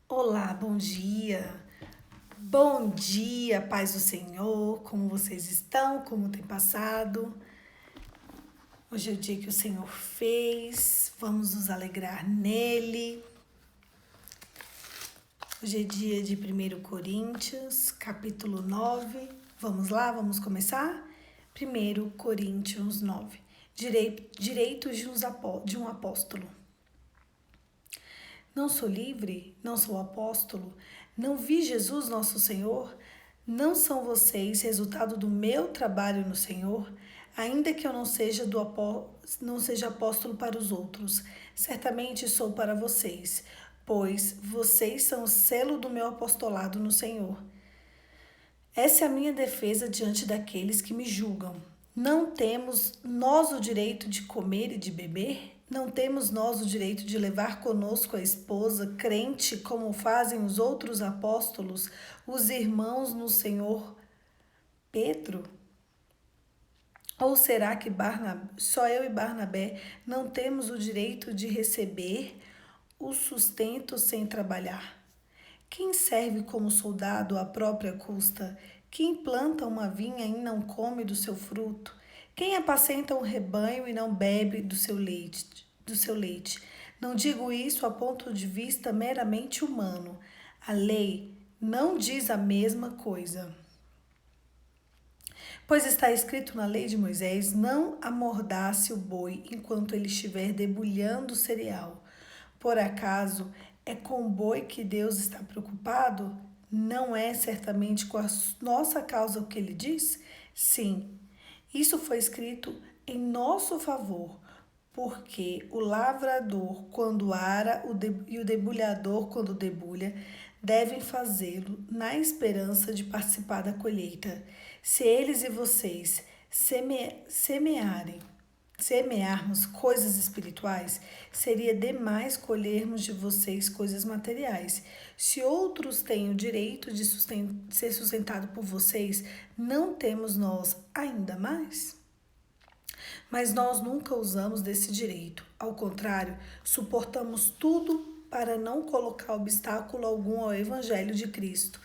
Olá, bom dia. Bom dia, paz do Senhor. Como vocês estão? Como tem passado? Hoje é o dia que o Senhor fez. Vamos nos alegrar nele. Hoje é dia de 1 Coríntios, capítulo 9. Vamos lá, vamos começar? 1 Coríntios 9. Direitos de um apóstolo. Não sou livre? Não sou apóstolo? Não vi Jesus nosso Senhor? Não são vocês resultado do meu trabalho no Senhor? Ainda que eu não seja apóstolo para os outros, certamente sou para vocês, pois vocês são o selo do meu apostolado no Senhor. Essa é a minha defesa diante daqueles que me julgam. Não temos nós o direito de comer e de beber? Não temos nós o direito de levar conosco a esposa crente, como fazem os outros apóstolos, os irmãos no Senhor Pedro? Ou será que só eu e Barnabé não temos o direito de receber o sustento sem trabalhar? Quem serve como soldado à própria custa? Quem planta uma vinha e não come do seu fruto? Quem apacenta um rebanho e não bebe do seu leite? Não digo isso a ponto de vista meramente humano. A lei não diz a mesma coisa. Pois está escrito na lei de Moisés: não amordace o boi enquanto ele estiver debulhando o cereal. Por acaso é com o boi que Deus está preocupado? Não é certamente com a nossa causa o que ele diz? Sim, isso foi escrito em nosso favor, porque o lavrador, quando ara, e o debulhador, quando debulha, devem fazê-lo na esperança de participar da colheita. Se eles e vocês semearmos coisas espirituais, seria demais colhermos de vocês coisas materiais. Se outros têm o direito de ser sustentado por vocês, não temos nós ainda mais? Mas nós nunca usamos desse direito. Ao contrário, suportamos tudo para não colocar obstáculo algum ao Evangelho de Cristo.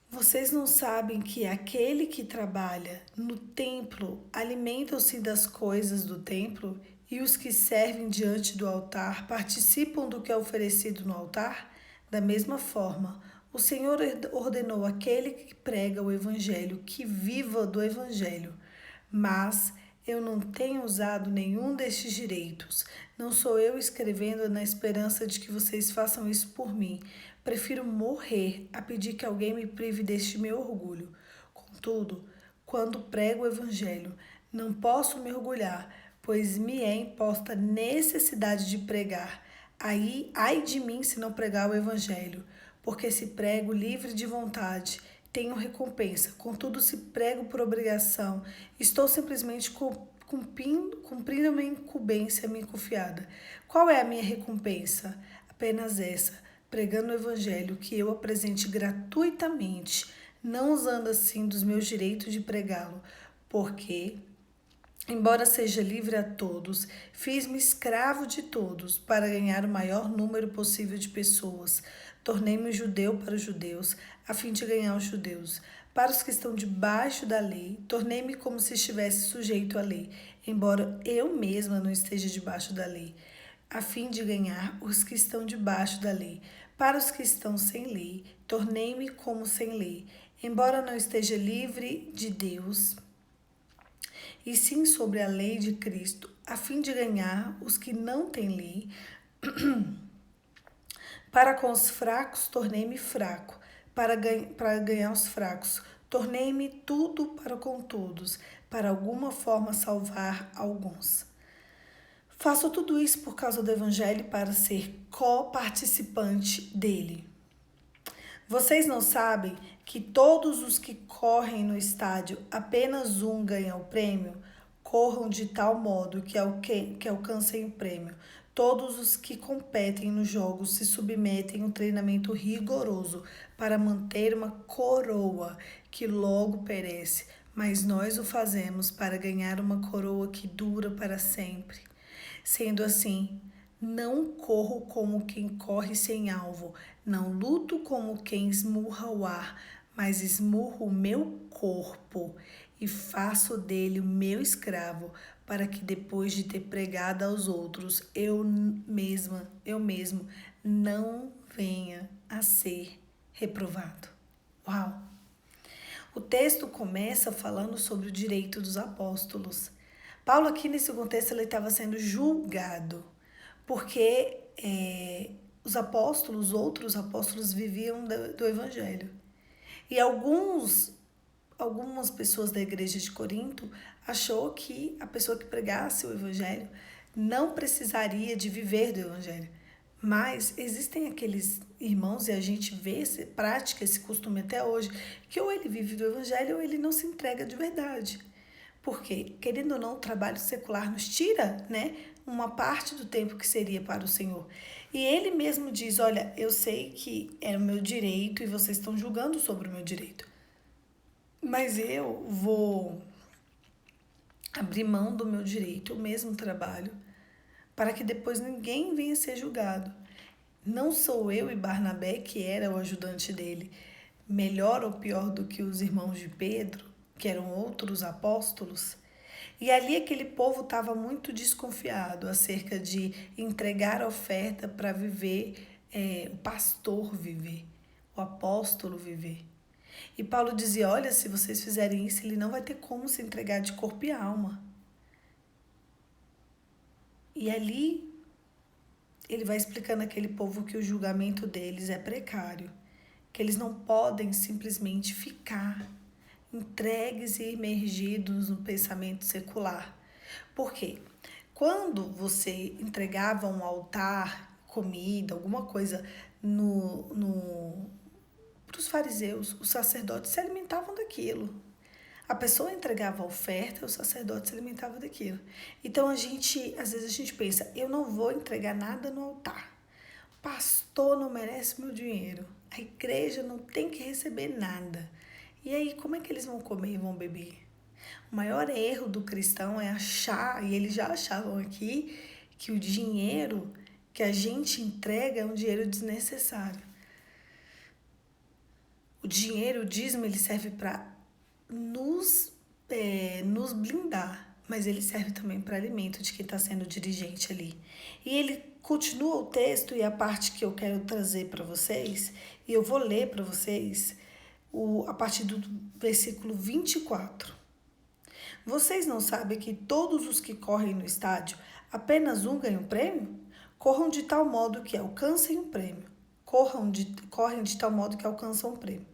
Vocês não sabem que aquele que trabalha no templo alimenta-se das coisas do templo e os que servem diante do altar participam do que é oferecido no altar? Da mesma forma, o Senhor ordenou àquele que prega o evangelho que viva do evangelho. Mas eu não tenho usado nenhum destes direitos. Não sou eu escrevendo na esperança de que vocês façam isso por mim. Prefiro morrer a pedir que alguém me prive deste meu orgulho. Contudo, quando prego o evangelho, não posso me orgulhar, pois me é imposta a necessidade de pregar. Aí, ai de mim se não pregar o evangelho, porque se prego livre de vontade, tenho recompensa. Contudo, se prego por obrigação, estou simplesmente cumprindo a minha incumbência me confiada. Qual é a minha recompensa? Apenas essa, pregando o evangelho que eu apresente gratuitamente, não usando assim dos meus direitos de pregá-lo, porque, embora seja livre a todos, fiz-me escravo de todos para ganhar o maior número possível de pessoas. Tornei-me judeu para os judeus, a fim de ganhar os judeus. Para os que estão debaixo da lei, tornei-me como se estivesse sujeito à lei, embora eu mesma não esteja debaixo da lei, a fim de ganhar os que estão debaixo da lei. Para os que estão sem lei, tornei-me como sem lei, embora não esteja livre de Deus, e sim sobre a lei de Cristo, a fim de ganhar os que não têm lei. Para com os fracos, tornei-me fraco, para ganhar os fracos. Tornei-me tudo para com todos, para alguma forma salvar alguns. Faço tudo isso por causa do Evangelho para ser co-participante dele. Vocês não sabem que todos os que correm no estádio, apenas um ganha o prêmio? Corram de tal modo que alcancem o prêmio. Todos os que competem nos jogos se submetem a um treinamento rigoroso para manter uma coroa que logo perece, mas nós o fazemos para ganhar uma coroa que dura para sempre. Sendo assim, Não corro como quem corre sem alvo, não luto como quem esmurra o ar, mas esmurro o meu corpo e faço dele o meu escravo, para que depois de ter pregado aos outros, eu mesmo, não venha a ser reprovado. Uau! O texto começa falando sobre o direito dos apóstolos. Paulo aqui nesse contexto ele estava sendo julgado, porque outros apóstolos viviam do evangelho. E algumas pessoas da igreja de Corinto achou que a pessoa que pregasse o evangelho não precisaria de viver do evangelho. Mas existem aqueles irmãos, e a gente vê essa prática, esse costume até hoje, que ou ele vive do evangelho ou ele não se entrega de verdade. Porque, querendo ou não, o trabalho secular nos tira, né, uma parte do tempo que seria para o Senhor. E ele mesmo diz, olha, eu sei que é o meu direito e vocês estão julgando sobre o meu direito. Mas eu vou abrir mão do meu direito, o mesmo trabalho, para que depois ninguém venha ser julgado. Não sou eu e Barnabé, que era o ajudante dele, melhor ou pior do que os irmãos de Pedro, que eram outros apóstolos. E ali aquele povo estava muito desconfiado acerca de entregar a oferta para viver, o pastor viver, o apóstolo viver. E Paulo dizia, olha, se vocês fizerem isso, ele não vai ter como se entregar de corpo e alma. E ali ele vai explicando àquele povo que o julgamento deles é precário, que eles não podem simplesmente ficar entregues e imergidos no pensamento secular. Por quê? Quando você entregava um altar, comida, alguma coisa para os fariseus, os sacerdotes se alimentavam daquilo. A pessoa entregava a oferta, o sacerdote se alimentava daquilo. Então às vezes a gente pensa, eu não vou entregar nada no altar. O pastor não merece meu dinheiro. A igreja não tem que receber nada. E aí, como é que eles vão comer e vão beber? O maior erro do cristão é achar, e eles já achavam aqui, que o dinheiro que a gente entrega é um dinheiro desnecessário. O dinheiro, o dízimo, ele serve para nos blindar, mas ele serve também para alimento de quem está sendo dirigente ali. E ele continua o texto e a parte que eu quero trazer para vocês, e eu vou ler para vocês a partir do versículo 24. Vocês não sabem que todos os que correm no estádio, apenas um ganha um prêmio? Corram de tal modo que alcancem um prêmio. Correm de tal modo que alcançam um prêmio.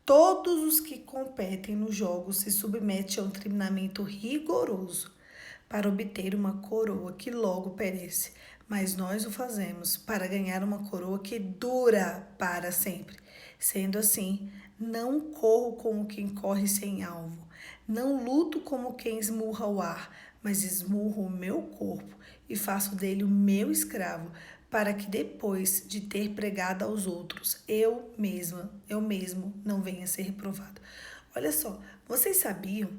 Todos os que competem nos jogos se submetem a um treinamento rigoroso para obter uma coroa que logo perece, mas nós o fazemos para ganhar uma coroa que dura para sempre. Sendo assim, não corro como quem corre sem alvo, não luto como quem esmurra o ar, mas esmurro o meu corpo e faço dele o meu escravo, para que depois de ter pregado aos outros, eu mesmo não venha a ser reprovado. Olha só, vocês sabiam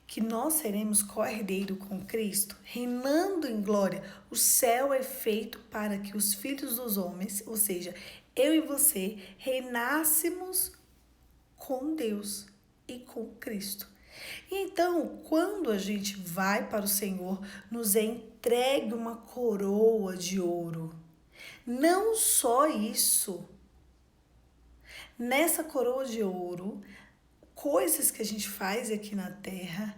que nós seremos co-herdeiro com Cristo, reinando em glória? O céu é feito para que os filhos dos homens, ou seja, eu e você, reinássemos com Deus e com Cristo. Então, quando a gente vai para o Senhor, nos é entregue uma coroa de ouro. Não só isso. Nessa coroa de ouro, coisas que a gente faz aqui na terra,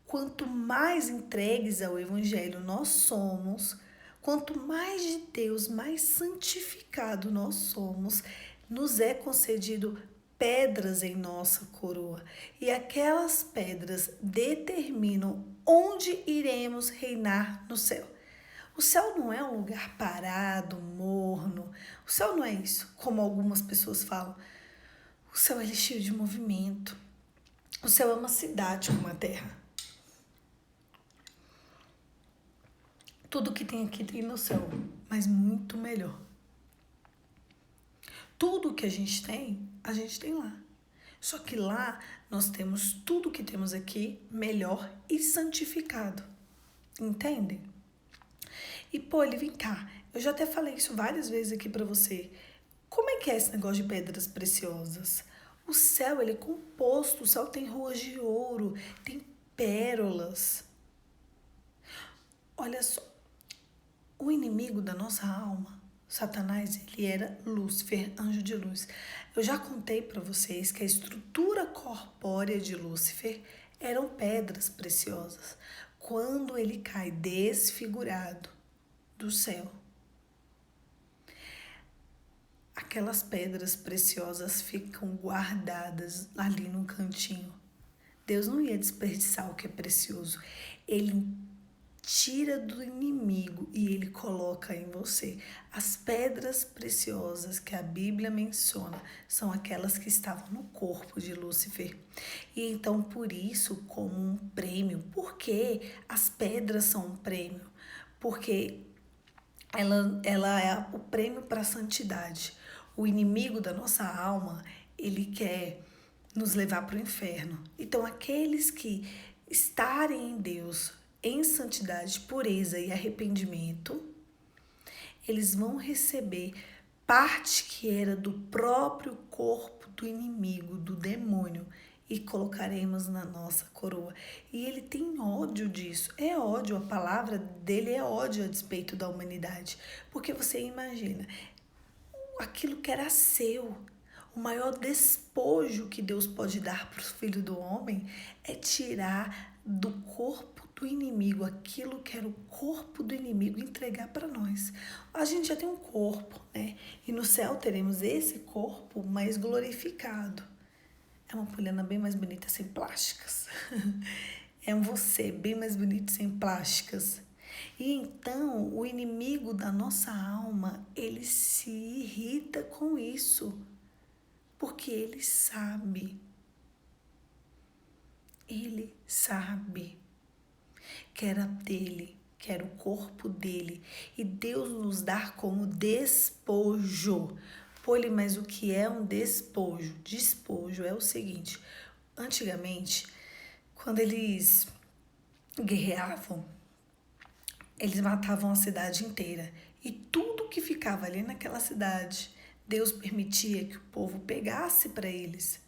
quanto mais entregues ao Evangelho nós somos, quanto mais de Deus, mais santificado nós somos, nos é concedido pedras em nossa coroa. E aquelas pedras determinam onde iremos reinar no céu. O céu não é um lugar parado, morno. O céu não é isso, como algumas pessoas falam. O céu é cheio de movimento. O céu é uma cidade como a terra. Tudo que tem aqui tem no céu, mas muito melhor. Tudo que a gente tem lá. Só que lá nós temos tudo que temos aqui melhor e santificado. Entendem? E, Poli, vem cá. Eu já até falei isso várias vezes aqui pra você. Como é que é esse negócio de pedras preciosas? O céu, ele é composto. O céu tem ruas de ouro, tem pérolas. Olha só. O inimigo da nossa alma, Satanás, ele era Lúcifer, anjo de luz. Eu já contei para vocês que a estrutura corpórea de Lúcifer eram pedras preciosas. Quando ele cai desfigurado do céu, aquelas pedras preciosas ficam guardadas ali no cantinho. Deus não ia desperdiçar o que é precioso. Ele tira do inimigo e ele coloca em você. As pedras preciosas que a Bíblia menciona são aquelas que estavam no corpo de Lúcifer. E então, por isso, como um prêmio. Por que as pedras são um prêmio? Porque ela é o prêmio para a santidade. O inimigo da nossa alma, ele quer nos levar para o inferno. Então, aqueles que estarem em Deus, em santidade, pureza e arrependimento, eles vão receber parte que era do próprio corpo do inimigo, do demônio, e colocaremos na nossa coroa. E ele tem ódio disso. É ódio, a palavra dele é ódio a despeito da humanidade. Porque você imagina, aquilo que era seu, o maior despojo que Deus pode dar para o filho do homem é tirar do corpo do inimigo aquilo que era o corpo do inimigo e entregar para nós. A gente já tem um corpo, né? E no céu teremos esse corpo mais glorificado. É uma Poliana bem mais bonita sem plásticas. É um você bem mais bonito sem plásticas. E então o inimigo da nossa alma, ele se irrita com isso. Porque ele sabe que era dele, que era o corpo dele. E Deus nos dá como despojo. Poli, mas o que é um despojo? Despojo é o seguinte, antigamente, quando eles guerreavam, eles matavam a cidade inteira. E tudo que ficava ali naquela cidade, Deus permitia que o povo pegasse para eles.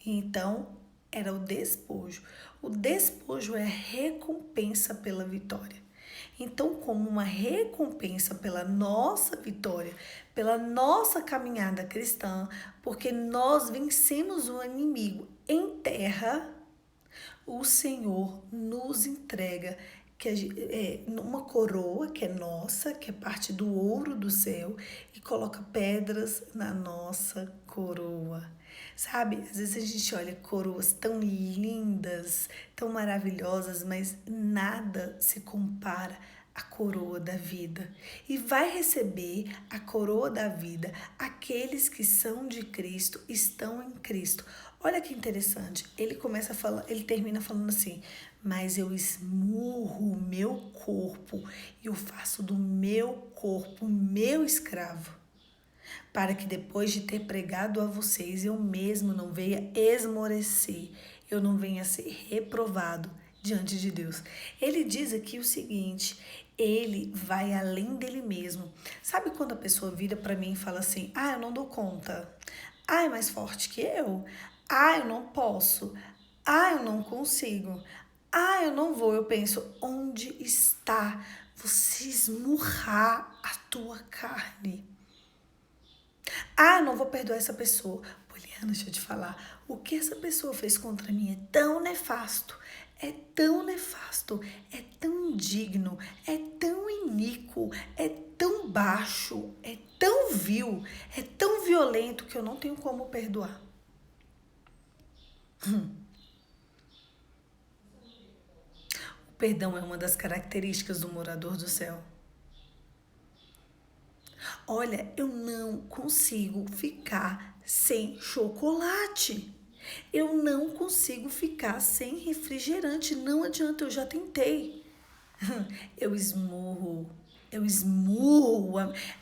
E então, era o despojo. O despojo é a recompensa pela vitória. Então, como uma recompensa pela nossa vitória, pela nossa caminhada cristã, porque nós vencemos o inimigo em terra, o Senhor nos entrega uma coroa que é nossa, que é parte do ouro do céu, e coloca pedras na nossa coroa. Sabe, às vezes a gente olha coroas tão lindas, tão maravilhosas, mas nada se compara à coroa da vida. E vai receber a coroa da vida aqueles que são de Cristo, estão em Cristo. Olha que interessante, ele termina falando assim, mas eu esmurro o meu corpo e eu faço do meu corpo meu escravo, para que depois de ter pregado a vocês, eu mesmo não venha esmorecer, eu não venha ser reprovado diante de Deus. Ele diz aqui o seguinte, ele vai além dele mesmo. Sabe quando a pessoa vira para mim e fala assim, eu não dou conta, é mais forte que eu, eu não posso, eu não consigo, eu não vou. Eu penso, onde está você esmurrar a tua carne? Eu não vou perdoar essa pessoa. Poliana, deixa eu te falar, o que essa pessoa fez contra mim é tão nefasto, é tão indigno, é tão iníquo, é tão baixo, é tão vil, é tão violento que eu não tenho como perdoar. O perdão é uma das características do morador do céu. Olha, eu não consigo ficar sem chocolate. Eu não consigo ficar sem refrigerante. Não adianta, eu já tentei. Eu esmurro Eu esmurro.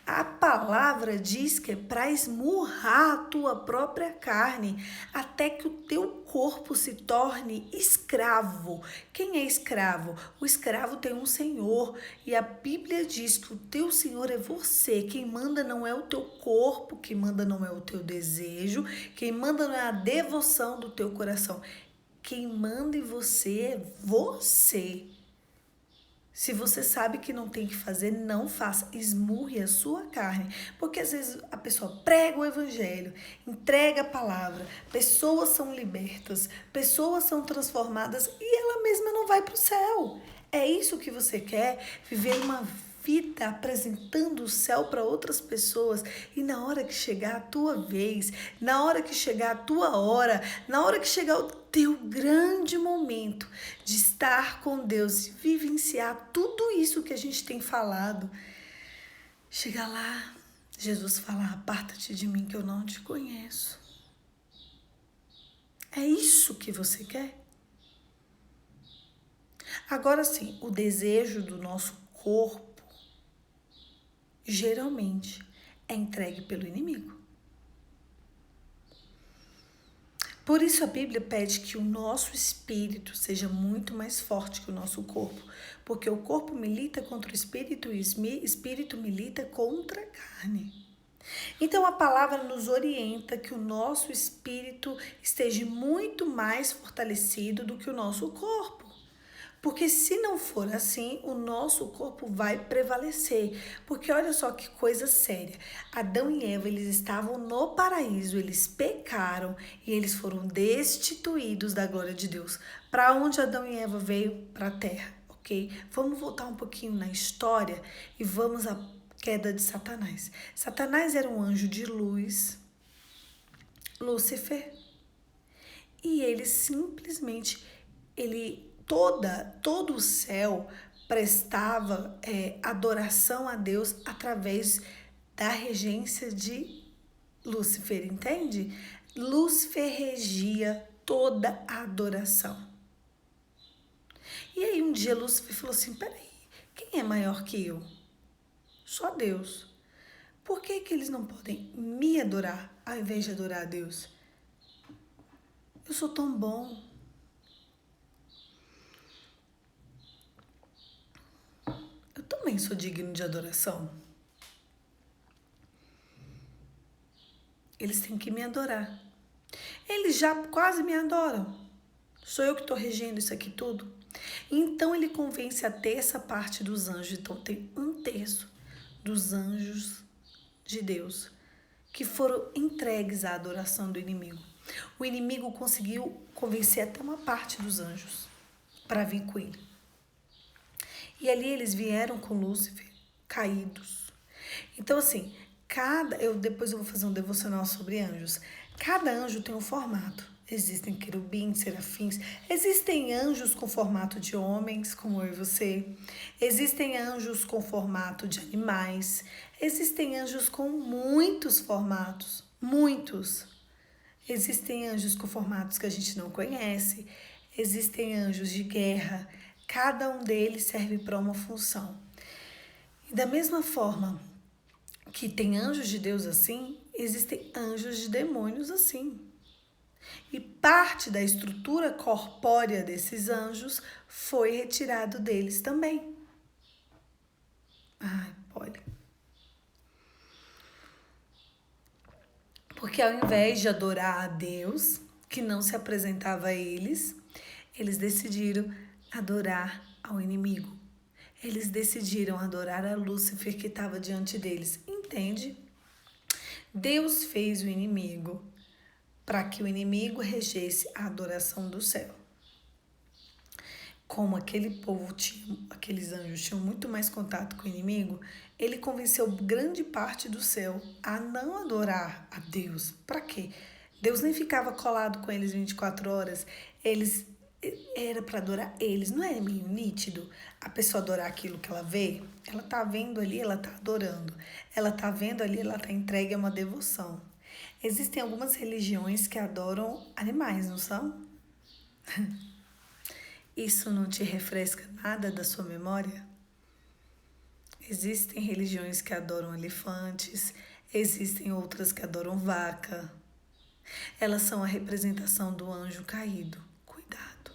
A palavra diz que é para esmurrar a tua própria carne, até que o teu corpo se torne escravo. Quem é escravo? O escravo tem um senhor, e a Bíblia diz que o teu senhor é você. Quem manda não é o teu corpo, quem manda não é o teu desejo, quem manda não é a devoção do teu coração. Quem manda em você é você. Se você sabe que não tem que fazer, não faça. Esmurre a sua carne. Porque às vezes a pessoa prega o evangelho, entrega a palavra, pessoas são libertas, pessoas são transformadas e ela mesma não vai para o céu. É isso que você quer? Viver uma vida apresentando o céu para outras pessoas, e na hora que chegar a tua vez, na hora que chegar a tua hora, na hora que chegar o teu grande momento de estar com Deus e vivenciar tudo isso que a gente tem falado, chegar lá, Jesus falar: aparta-te de mim que eu não te conheço. É isso que você quer? Agora sim, o desejo do nosso corpo geralmente é entregue pelo inimigo. Por isso a Bíblia pede que o nosso espírito seja muito mais forte que o nosso corpo, porque o corpo milita contra o espírito e o espírito milita contra a carne. Então a palavra nos orienta que o nosso espírito esteja muito mais fortalecido do que o nosso corpo. Porque se não for assim, o nosso corpo vai prevalecer. Porque olha só que coisa séria. Adão e Eva, eles estavam no paraíso, eles pecaram e eles foram destituídos da glória de Deus. Para onde Adão e Eva veio? Para a terra, ok? Vamos voltar um pouquinho na história e vamos à queda de Satanás. Satanás era um anjo de luz, Lúcifer, e ele simplesmente, todo o céu prestava adoração a Deus através da regência de Lúcifer, entende? Lúcifer regia toda a adoração. E aí um dia Lúcifer falou assim: peraí, quem é maior que eu? Só Deus. Por que eles não podem me adorar ao invés de adorar a Deus? Eu sou tão bom. Eu também sou digno de adoração. Eles têm que me adorar. Eles já quase me adoram. Sou eu que estou regendo isso aqui tudo. Então ele convence a terça parte dos anjos. Então tem 1/3 dos anjos de Deus que foram entregues à adoração do inimigo. O inimigo conseguiu convencer até uma parte dos anjos para vir com ele. E ali eles vieram com Lúcifer caídos. Então assim, depois eu vou fazer um devocional sobre anjos. Cada anjo tem um formato. Existem querubins, serafins, existem anjos com formato de homens, como eu e você. Existem anjos com formato de animais. Existem anjos com muitos formatos, muitos. Existem anjos com formatos que a gente não conhece. Existem anjos de guerra. Cada um deles serve para uma função. E da mesma forma que tem anjos de Deus assim, existem anjos de demônios assim. E parte da estrutura corpórea desses anjos foi retirado deles também. Ai, pode. Porque ao invés de adorar a Deus, que não se apresentava a eles, eles decidiram adorar ao inimigo. Eles decidiram adorar a Lúcifer que estava diante deles. Entende? Deus fez o inimigo para que o inimigo regesse a adoração do céu. Como aqueles anjos tinham muito mais contato com o inimigo, ele convenceu grande parte do céu a não adorar a Deus. Para quê? Deus nem ficava colado com eles 24 horas. Era para adorar eles. Não é meio nítido a pessoa adorar aquilo que ela vê? Ela tá vendo ali, ela tá adorando. Ela tá vendo ali, ela tá entregue a uma devoção. Existem algumas religiões que adoram animais, não são? Isso não te refresca nada da sua memória? Existem religiões que adoram elefantes, existem outras que adoram vaca. Elas são a representação do anjo caído. Cuidado.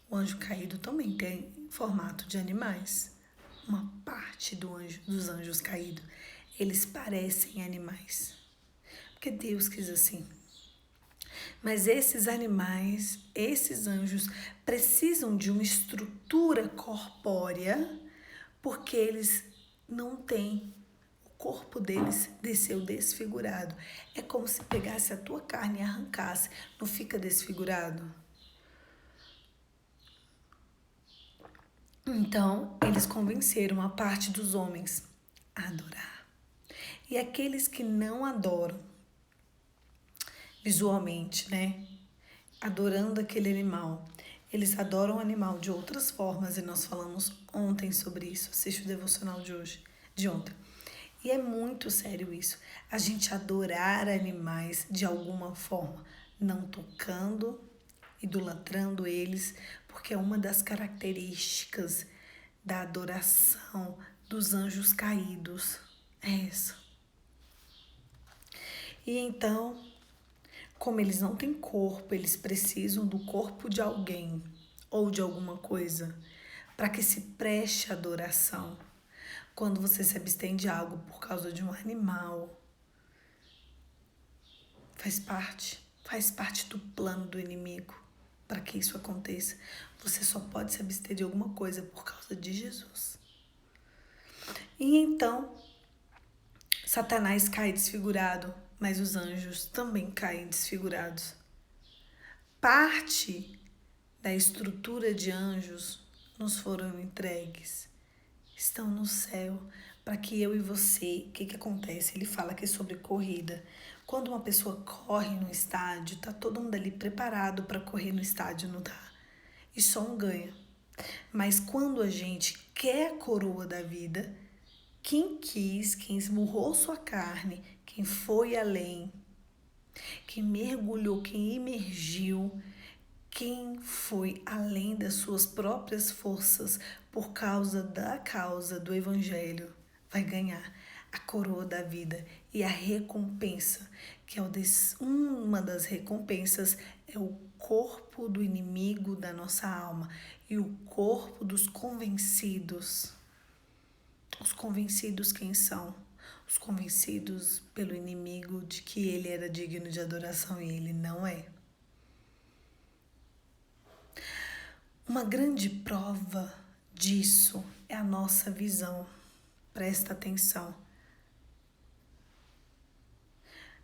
O anjo caído também tem formato de animais. Uma parte dos anjos caídos, eles parecem animais. Porque Deus quis assim. Mas esses animais, esses anjos, precisam de uma estrutura corpórea, porque eles não têm, o corpo deles desceu desfigurado. É como se pegasse a tua carne e arrancasse, não fica desfigurado? Então, eles convenceram a parte dos homens a adorar. E aqueles que não adoram, visualmente, né? Adorando aquele animal. Eles adoram o animal de outras formas e nós falamos ontem sobre isso. Assiste o devocional de ontem. E é muito sério isso. A gente adorar animais de alguma forma, não tocando, idolatrando eles, porque é uma das características da adoração dos anjos caídos. É isso. E então, como eles não têm corpo, eles precisam do corpo de alguém ou de alguma coisa para que se preste adoração. Quando você se abstém de algo por causa de um animal, faz parte do plano do inimigo para que isso aconteça. Você só pode se abster de alguma coisa por causa de Jesus. E então, Satanás cai desfigurado, mas os anjos também caem desfigurados. Parte da estrutura de anjos nos foram entregues. Estão no céu para que eu e você, o que acontece? Ele fala que é sobre corrida. Quando uma pessoa corre no estádio, tá todo mundo ali preparado para correr no estádio, não tá? E só um ganha. Mas quando a gente quer a coroa da vida, quem quis, quem esmurrou sua carne, quem foi além, quem mergulhou, quem imergiu, quem foi além das suas próprias forças por causa da causa do Evangelho, vai ganhar a coroa da vida e a recompensa, que é uma das recompensas é o corpo do inimigo da nossa alma e o corpo dos convencidos. Os convencidos quem são? Os convencidos pelo inimigo de que ele era digno de adoração e ele não é. Uma grande prova disso é a nossa visão. Presta atenção.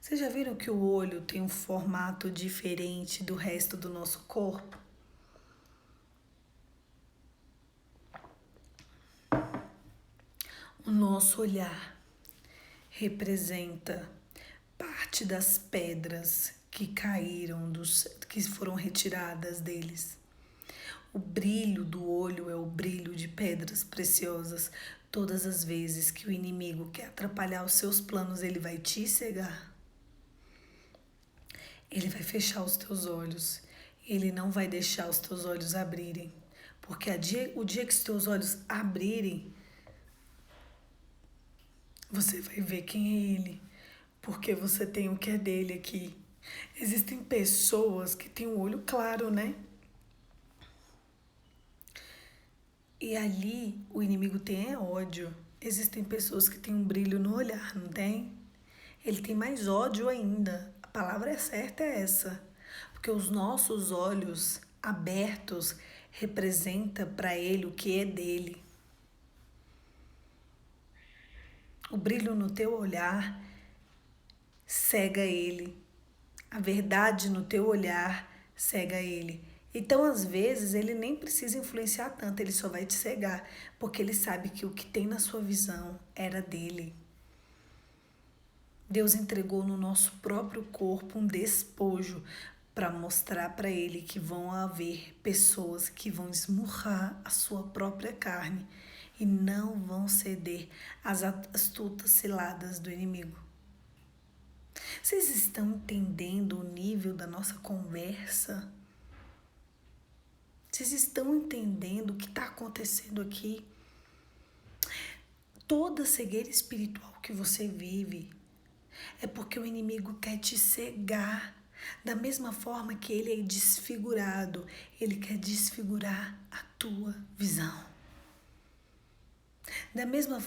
Vocês já viram que o olho tem um formato diferente do resto do nosso corpo? O nosso olhar representa parte das pedras que caíram, que foram retiradas deles. O brilho do olho é o brilho de pedras preciosas. Todas as vezes que o inimigo quer atrapalhar os seus planos, ele vai te cegar. Ele vai fechar os teus olhos. Ele não vai deixar os teus olhos abrirem. Porque o dia que os teus olhos abrirem, você vai ver quem é ele. Porque você tem o que é dele aqui. Existem pessoas que têm o olho claro, né? E ali o inimigo tem ódio. Existem pessoas que têm um brilho no olhar, não tem? Ele tem mais ódio ainda. A palavra certa é essa. Porque os nossos olhos abertos representa para ele o que é dele. O brilho no teu olhar cega ele. A verdade no teu olhar cega ele. Então, às vezes, ele nem precisa influenciar tanto, ele só vai te cegar, porque ele sabe que o que tem na sua visão era dele. Deus entregou no nosso próprio corpo um despojo para mostrar para ele que vão haver pessoas que vão esmurrar a sua própria carne e não vão ceder às astutas ciladas do inimigo. Vocês estão entendendo o nível da nossa conversa? Vocês estão entendendo o que está acontecendo aqui? Toda cegueira espiritual que você vive é porque o inimigo quer te cegar. Da mesma forma que ele é desfigurado, ele quer desfigurar a tua visão. Da mesma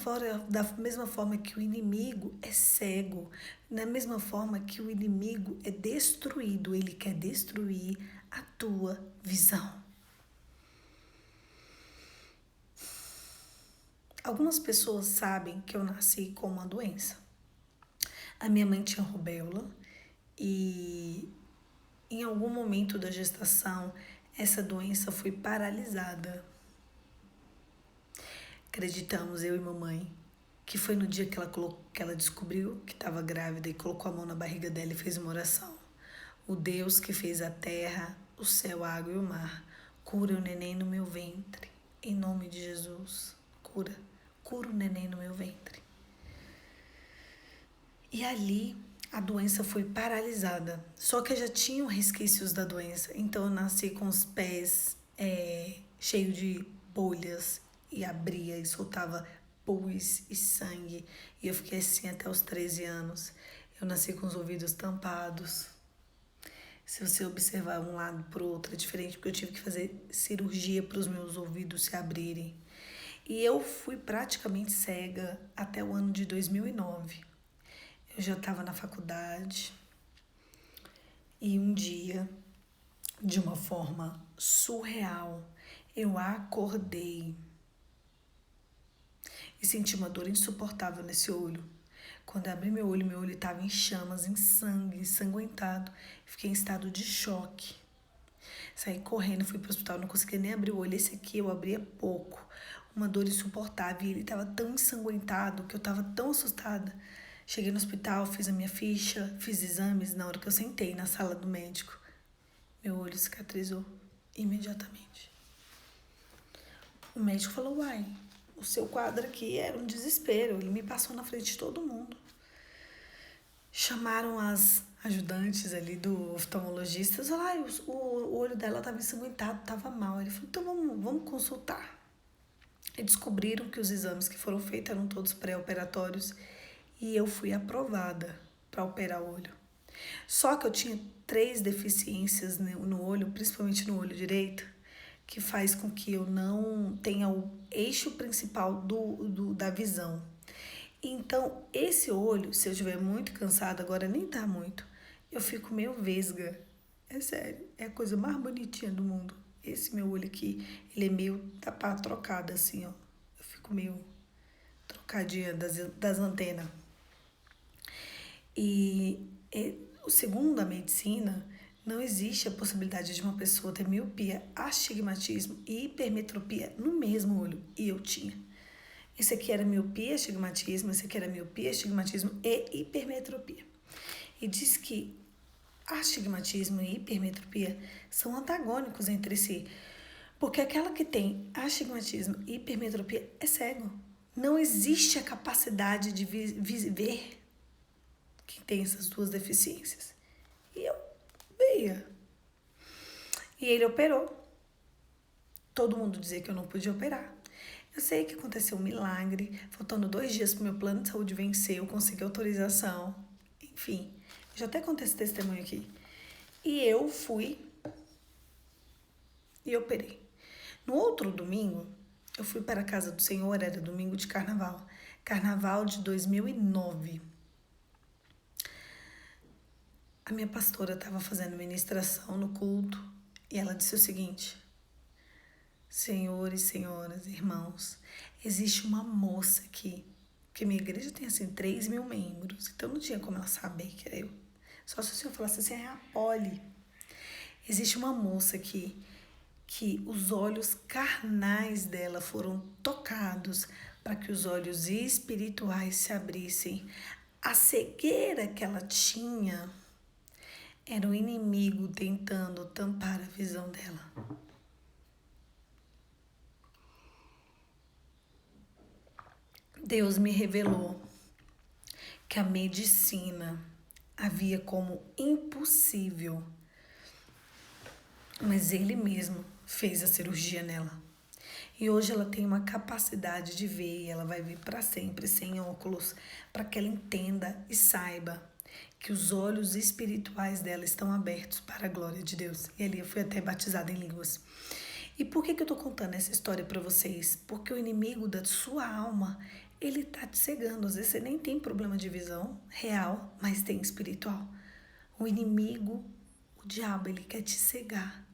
forma que o inimigo é cego, da mesma forma que o inimigo é destruído, ele quer destruir a tua visão. Algumas pessoas sabem que eu nasci com uma doença. A minha mãe tinha rubéola e em algum momento da gestação essa doença foi paralisada. Acreditamos, eu e mamãe, que foi no dia que ela descobriu que estava grávida e colocou a mão na barriga dela e fez uma oração. O Deus que fez a terra, o céu, a água e o mar, cura o neném no meu ventre. Em nome de Jesus, cura o neném no meu ventre. E ali a doença foi paralisada. Só que eu já tinha resquícios da doença. Então eu nasci com os pés cheios de bolhas e abria e soltava pus e sangue. E eu fiquei assim até os 13 anos. Eu nasci com os ouvidos tampados. Se você observar um lado pro outro é diferente, porque eu tive que fazer cirurgia para os meus ouvidos se abrirem. E eu fui praticamente cega até o ano de 2009. Eu já estava na faculdade e um dia, de uma forma surreal, eu acordei e senti uma dor insuportável nesse olho. Quando eu abri meu olho estava em chamas, em sangue, ensanguentado. Fiquei em estado de choque. Saí correndo, fui pro hospital, não conseguia nem abrir o olho. Esse aqui eu abria pouco. Uma dor insuportável e ele estava tão ensanguentado que eu estava tão assustada. Cheguei no hospital, fiz a minha ficha, fiz exames. Na hora que eu sentei na sala do médico, meu olho cicatrizou imediatamente. O médico falou, uai, o seu quadro aqui era um desespero. Ele me passou na frente de todo mundo. Chamaram as ajudantes ali do oftalmologista. Falaram, o olho dela estava ensanguentado, estava mal. Ele falou, então vamos consultar. E descobriram que os exames que foram feitos eram todos pré-operatórios e eu fui aprovada para operar o olho. Só que eu tinha 3 deficiências no olho, principalmente no olho direito, que faz com que eu não tenha o eixo principal da visão. Então, esse olho, se eu estiver muito cansada, agora nem tá muito, eu fico meio vesga. É sério, é a coisa mais bonitinha do mundo. Esse meu olho aqui, ele é meio trocado assim, ó. Eu fico meio trocadinha das antenas. E segundo a medicina, não existe a possibilidade de uma pessoa ter miopia, astigmatismo e hipermetropia no mesmo olho. E eu tinha. Esse aqui era miopia, astigmatismo, esse aqui era miopia, astigmatismo e hipermetropia. E diz que astigmatismo e hipermetropia são antagônicos entre si. Porque aquela que tem astigmatismo e hipermetropia é cego. Não existe a capacidade de ver quem tem essas 2 deficiências. E eu veia. E ele operou. Todo mundo dizia que eu não podia operar. Eu sei que aconteceu um milagre. Faltando 2 dias para o meu plano de saúde vencer, eu consegui autorização. Enfim, eu já até contei esse testemunho aqui. E eu fui e operei. No outro domingo, eu fui para a casa do Senhor, era domingo de carnaval. Carnaval de 2009. A minha pastora estava fazendo ministração no culto e ela disse o seguinte: senhores, senhoras, irmãos, existe uma moça aqui, porque minha igreja tem assim 3.000 membros, então não tinha como ela saber que era eu. Só se o senhor falasse assim, é a Polly. Existe uma moça aqui que os olhos carnais dela foram tocados para que os olhos espirituais se abrissem. A cegueira que ela tinha era o inimigo tentando tampar a visão dela. Deus me revelou que a medicina havia como impossível, mas Ele mesmo fez a cirurgia nela. E hoje ela tem uma capacidade de ver e ela vai ver para sempre sem óculos, para que ela entenda e saiba que os olhos espirituais dela estão abertos para a glória de Deus. E ali eu fui até batizada em línguas. E por que eu tô contando essa história para vocês? Porque o inimigo da sua alma, ele tá te cegando. Às vezes você nem tem problema de visão real, mas tem espiritual. O inimigo, o diabo, ele quer te cegar.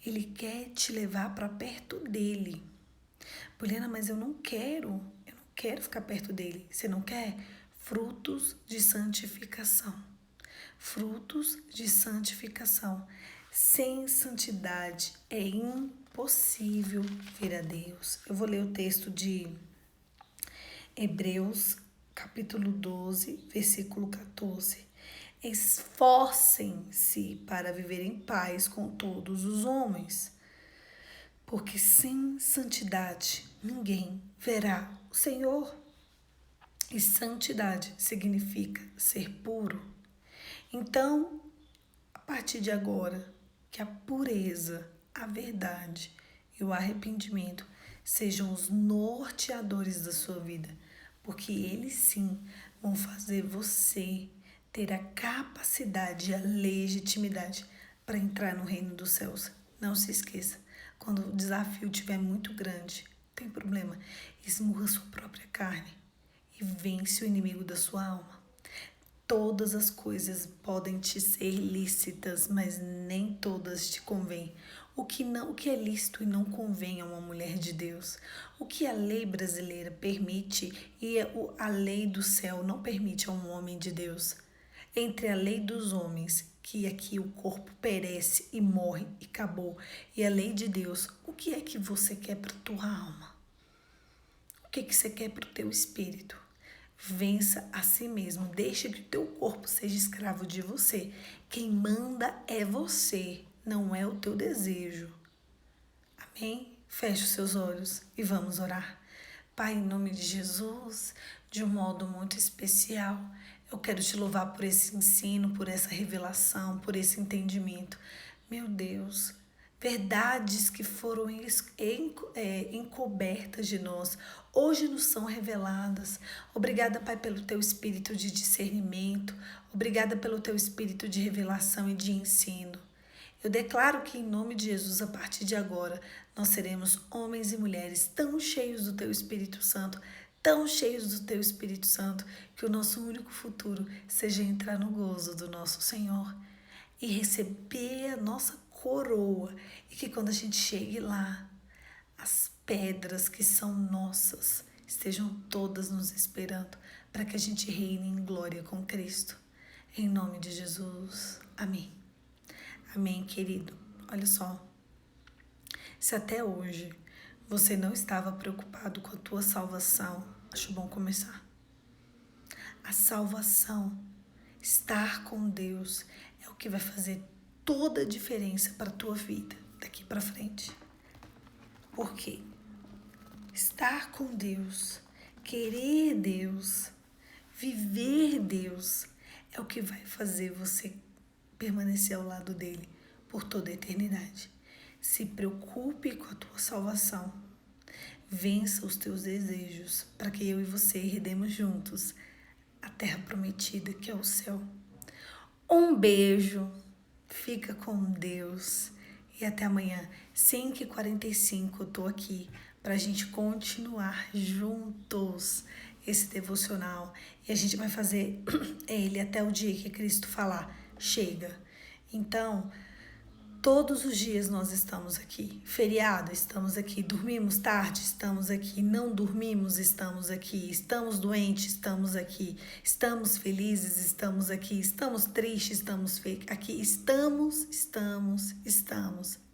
Ele quer te levar para perto dele. Poliana, mas eu não quero ficar perto dele. Você não quer? Frutos de santificação. Frutos de santificação. Sem santidade é impossível ver a Deus. Eu vou ler o texto de Hebreus, capítulo 12, versículo 14. Esforcem-se para viver em paz com todos os homens, porque sem santidade ninguém verá o Senhor. E santidade significa ser puro. Então, a partir de agora, que a pureza, a verdade e o arrependimento sejam os norteadores da sua vida, porque eles sim vão fazer você ter a capacidade e a legitimidade para entrar no reino dos céus. Não se esqueça, quando o desafio estiver muito grande, não tem problema, esmurra sua própria carne e vence o inimigo da sua alma. Todas as coisas podem te ser lícitas, mas nem todas te convêm. O que é lícito e não convém a uma mulher de Deus. O que a lei brasileira permite e a lei do céu não permite a um homem de Deus. Entre a lei dos homens, que aqui o corpo perece e morre e acabou, e a lei de Deus, o que é que você quer para tua alma? O que é que você quer para o teu espírito? Vença a si mesmo. Deixa que o teu corpo seja escravo de você. Quem manda é você, não é o teu desejo. Amém? Feche os seus olhos e vamos orar. Pai, em nome de Jesus, de um modo muito especial, eu quero te louvar por esse ensino, por essa revelação, por esse entendimento. Meu Deus, verdades que foram encobertas de nós, hoje nos são reveladas. Obrigada, Pai, pelo teu espírito de discernimento. Obrigada pelo teu espírito de revelação e de ensino. Eu declaro que, em nome de Jesus, a partir de agora, nós seremos homens e mulheres tão cheios do teu Espírito Santo, tão cheios do teu Espírito Santo, que o nosso único futuro seja entrar no gozo do nosso Senhor e receber a nossa coroa, e que quando a gente chegue lá, as pedras que são nossas estejam todas nos esperando para que a gente reine em glória com Cristo. Em nome de Jesus. Amém. Amém, querido. Olha só. Se até hoje você não estava preocupado com a tua salvação, acho bom começar. A salvação, estar com Deus, é o que vai fazer toda a diferença para a tua vida daqui para frente. Por quê? Estar com Deus, querer Deus, viver Deus, é o que vai fazer você permanecer ao lado dele por toda a eternidade. Se preocupe com a tua salvação. Vença os teus desejos para que eu e você herdemos juntos a terra prometida, que é o céu. Um beijo. Fica com Deus. E até amanhã, 5h45, eu tô aqui para a gente continuar juntos esse devocional. E a gente vai fazer ele até o dia que Cristo falar, chega. Então, todos os dias nós estamos aqui. Feriado, estamos aqui. Dormimos tarde, estamos aqui. Não dormimos, estamos aqui. Estamos doentes, estamos aqui. Estamos felizes, estamos aqui. Estamos tristes, estamos aqui. Estamos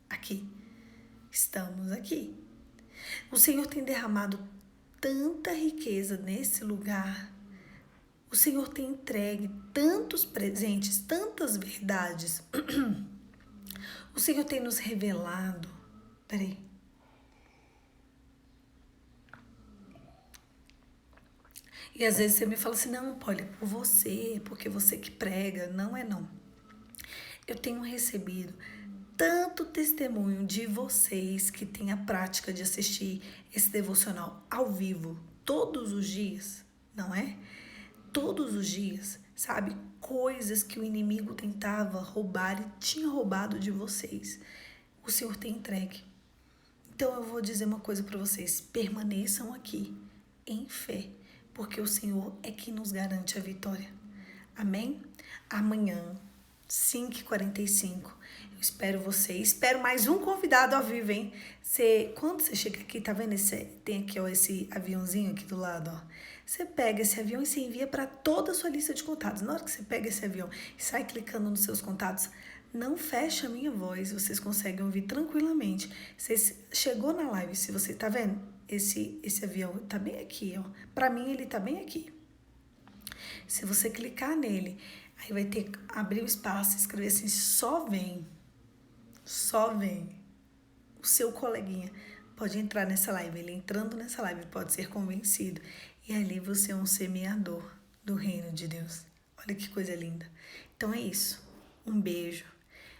aqui. Estamos aqui. O Senhor tem derramado tanta riqueza nesse lugar. O Senhor tem entregue tantos presentes, tantas verdades. O Senhor tem nos revelado. Peraí. E às vezes você me fala assim, não, Polly, por você, porque você que prega. Não é não. Eu tenho recebido tanto testemunho de vocês que têm a prática de assistir esse devocional ao vivo todos os dias, não é? Todos os dias, sabe? Coisas que o inimigo tentava roubar e tinha roubado de vocês. O Senhor tem entregue. Então eu vou dizer uma coisa para vocês: permaneçam aqui em fé, porque o Senhor é que nos garante a vitória. Amém? Amanhã, 5h45, eu espero você. Espero mais um convidado ao vivo, hein? Quando você chega aqui, tá vendo? Tem aqui, ó, esse aviãozinho aqui do lado, ó. Você pega esse avião e você envia para toda a sua lista de contatos. Na hora que você pega esse avião e sai clicando nos seus contatos, não fecha a minha voz, vocês conseguem ouvir tranquilamente. Chegou na live, se você tá vendo, esse avião tá bem aqui, ó. Para mim, ele tá bem aqui. Se você clicar nele, aí vai ter que abrir o espaço, escrever assim: só vem. Só vem. O seu coleguinha pode entrar nessa live. Ele entrando nessa live pode ser convencido. E ali você é um semeador do reino de Deus. Olha que coisa linda. Então é isso. Um beijo.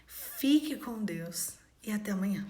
Fique com Deus e até amanhã.